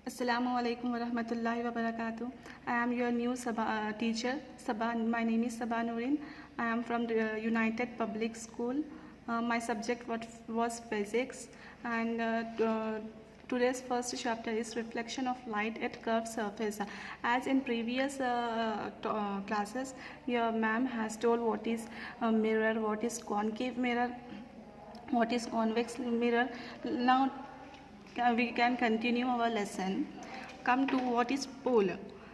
Assalamu alaikum wa rahmatullahi wa barakatuh. I am your new teacher, Sabah. My name is Sabah Nurin. I am from the United Public School. My subject was physics, and today's first chapter is reflection of light at curved surface. As in previous classes, your ma'am has told what is a mirror, what is concave mirror, what is convex mirror. Now we can continue our lesson. Come to what is pole.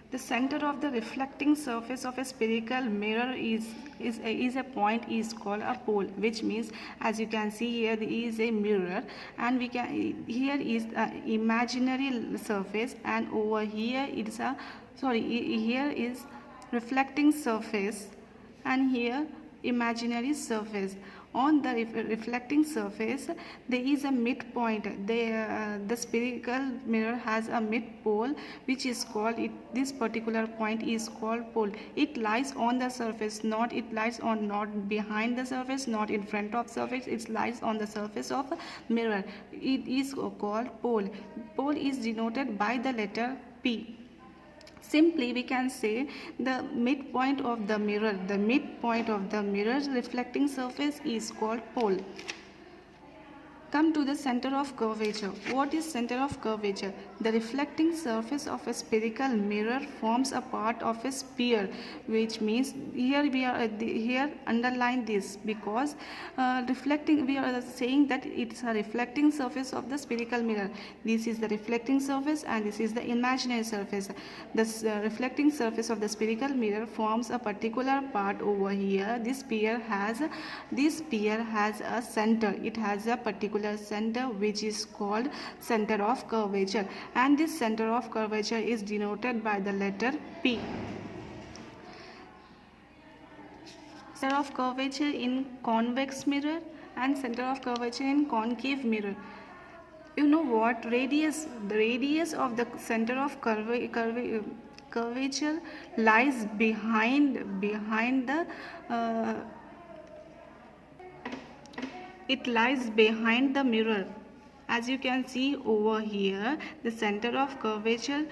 The center of the reflecting surface of a spherical mirror is a point is called a pole, which means, as you can see here, there is a mirror, and we can here is the imaginary surface, and over here it's a here is reflecting surface, and here imaginary surface. On the reflecting surface there is a midpoint. The spherical mirror has a mid pole, which is called this particular point is called pole. It lies on the surface, not behind the surface, not in front of surface. It lies on the surface of a mirror. It is called pole. Pole is denoted by the letter P. Simply we can say the midpoint of the mirror. The midpoint of the mirror's reflecting surface is called pole. Come to the center of curvature. What is center of curvature? The reflecting surface of a spherical mirror forms a part of a sphere, which means here underline this, because reflecting, we are saying that it's a reflecting surface of the spherical mirror. This is the reflecting surface and this is the imaginary surface. The reflecting surface of the spherical mirror forms a particular part over here. This sphere has a center. It has a particular center, which is called center of curvature, and this center of curvature is denoted by the letter P. Center of curvature in convex mirror and center of curvature in concave mirror. You know what? The radius of the center of curvature lies behind the it lies behind the mirror. As you can see over here, the center of curvature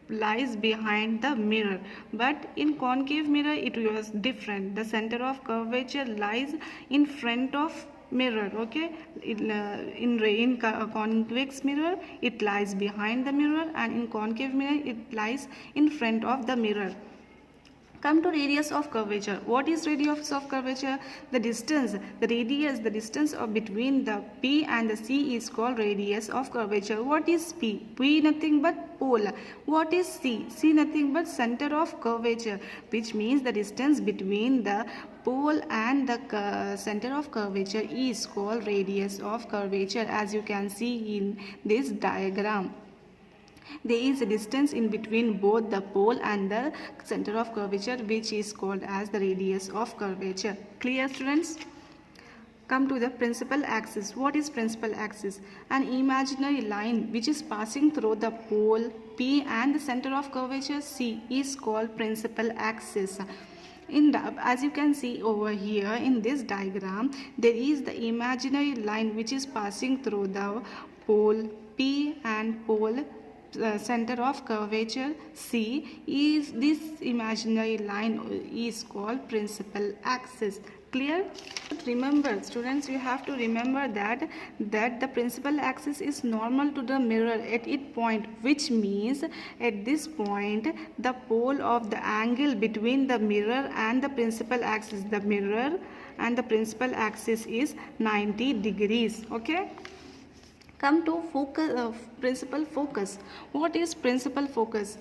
lies behind the mirror, but in concave mirror it was different. The center of curvature lies in front of mirror. Okay, in convex mirror it lies behind the mirror, and in concave mirror it lies in front of the mirror. Come to radius of curvature. What is radius of curvature? The distance between the P and the C is called radius of curvature. What is P? P nothing but pole. What is C? C nothing but center of curvature, which means the distance between the pole and the center of curvature is called radius of curvature, as you can see in this diagram. There is a distance in between both the pole and the center of curvature, which is called as the radius of curvature. Clear, students? Come to the principal axis. What is principal axis? An imaginary line which is passing through the pole P and the center of curvature C is called principal axis. As you can see over here in this diagram, there is the imaginary line which is passing through the pole P and pole center of curvature C. Is this imaginary line is called principal axis. Clear? But remember, students, you have to remember that the principal axis is normal to the mirror at its point, which means at this point the pole of the angle between the mirror and the principal axis, the mirror and the principal axis, is 90 degrees. Okay. Come to principal focus. What is principal focus?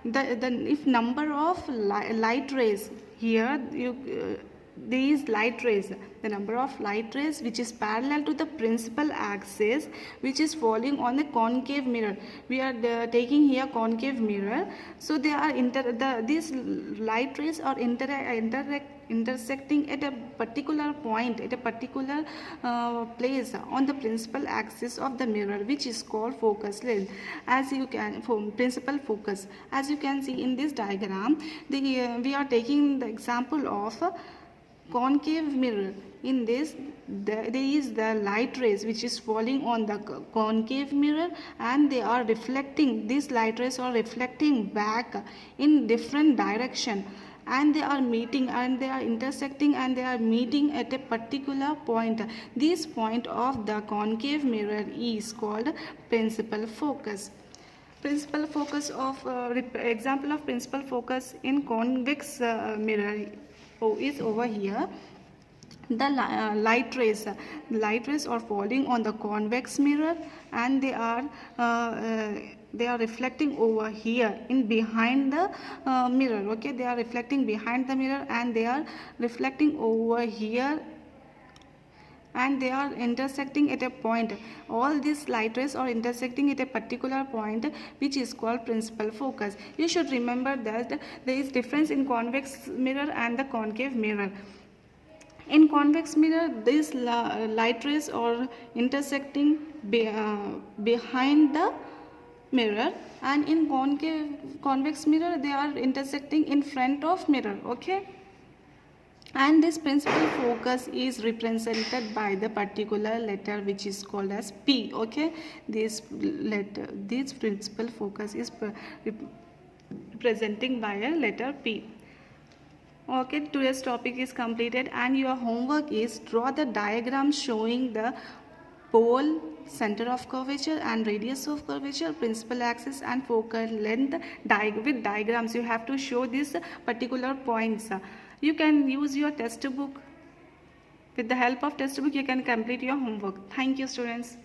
If number of light rays here, these light rays, the number of light rays which is parallel to the principal axis, which is falling on the concave mirror. We are taking here concave mirror, so they are these light rays are intersecting at a particular point, at a particular place on the principal axis of the mirror, which is called focus length. As you can, principal focus, as you can see in this diagram, we are taking the example of concave mirror. In this there is the light rays which is falling on the concave mirror, and they are reflecting, these light rays are reflecting back in different direction, and they are meeting and they are intersecting and they are meeting at a particular point. This point of the concave mirror is called principal focus. Principal focus of example of principal focus in convex mirror is over here. The light rays are falling on the convex mirror, and they are reflecting over here in behind the mirror. Okay, they are reflecting behind the mirror, and they are reflecting over here, and they are intersecting at a point. All these light rays are intersecting at a particular point, which is called principal focus. You should remember that there is difference in convex mirror and the concave mirror. In convex mirror, these light rays are intersecting behind the mirror, and in convex mirror they are intersecting in front of mirror. Okay, and this principal focus is represented by the particular letter which is called as P. Okay, this principal focus is representing by a letter P. Okay, today's topic is completed, and your homework is draw the diagram showing the pole, center of curvature and radius of curvature, principal axis and focal length. With diagrams you have to show these particular points. You can use your textbook. With the help of textbook you can complete your homework. Thank you, students.